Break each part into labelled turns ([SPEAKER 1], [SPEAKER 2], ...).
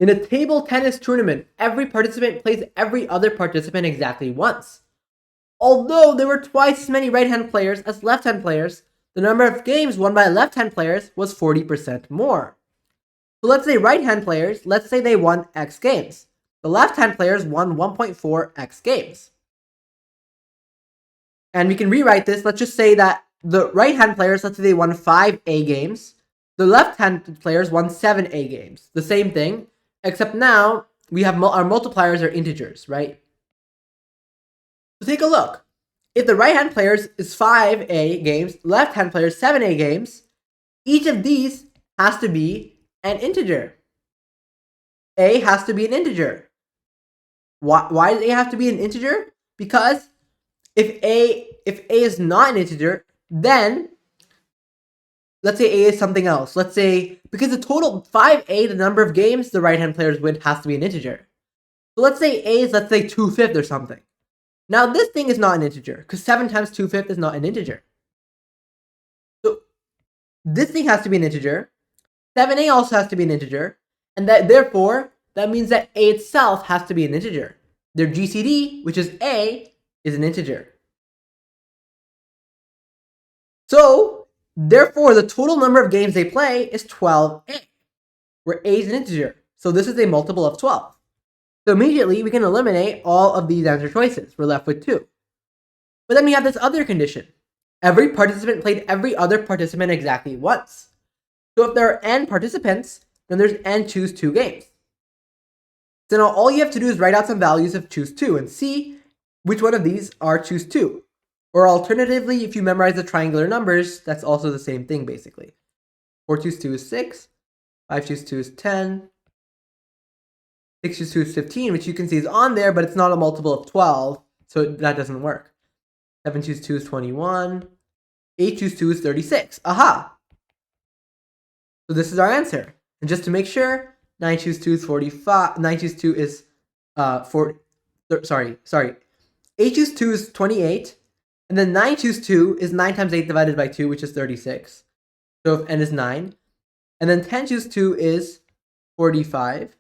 [SPEAKER 1] In a table tennis tournament, every participant plays every other participant exactly once. Although there were twice as many right-hand players as left-hand players, the number of games won by left-hand players was 40% more. So let's say right-hand players, let's say they won X games. The left-hand players won 1.4x games. And we can rewrite this. Let's just say that the right-hand players, let's say they won 5A games. The left-hand players won 7A games. The same thing, except now we have our multipliers are integers, right? So take a look. If the right-hand players is 5A games, left-hand players 7A games, each of these has to be an integer. A has to be an integer. Why does A have to be an integer? Because if A is not an integer, then let's say A is something else. Let's say, because the total 5A, the number of games the right-hand players win, has to be an integer. So let's say A is, let's say 2/5 or something. Now this thing is not an integer, because 7 times 2/5 is not an integer. So this thing has to be an integer. 7A also has to be an integer. And therefore, that means that A itself has to be an integer. Their GCD, which is A, is an integer. So, therefore, the total number of games they play is 12A, where A is an integer. So this is a multiple of 12. So immediately, we can eliminate all of these answer choices. We're left with 2. But then we have this other condition. Every participant played every other participant exactly once. So if there are n participants, then there's n choose 2 games. So now all you have to do is write out some values of choose 2 and see which one of these are choose 2. Or alternatively, if you memorize the triangular numbers, that's also the same thing basically. 4 choose 2 is 6, 5 choose 2 is 10, 6 choose 2 is 15, which you can see is on there, but it's not a multiple of 12, so that doesn't work. 7 choose 2 is 21, 8 choose 2 is 36. Aha! So this is our answer. And just to make sure, 9 choose 2 is 45, 9 choose 2 is 8 choose 2 is 28, and then 9 choose 2 is 9 times 8 divided by 2, which is 36. So if n is 9. And then 10 choose 2 is 45.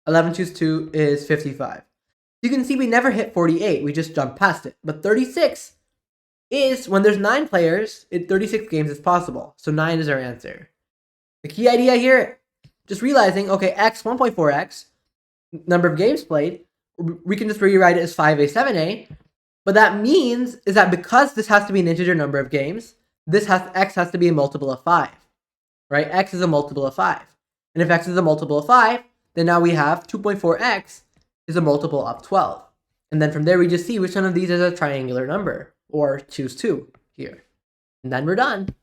[SPEAKER 1] 11 choose 2 is 55. You can see we never hit 48, we just jumped past it. But 36 is, when there's 9 players, 36 games is possible. So 9 is our answer. The key idea here, just realizing, okay, x, 1.4x, number of games played, we can just rewrite it as 5a, 7a. But that means is that because this has to be an integer number of games, x has to be a multiple of 5, right? X is a multiple of 5. And if x is a multiple of 5, then now we have 2.4x is a multiple of 12. And then from there, we just see which one of these is a triangular number, or choose 2 here. And then we're done.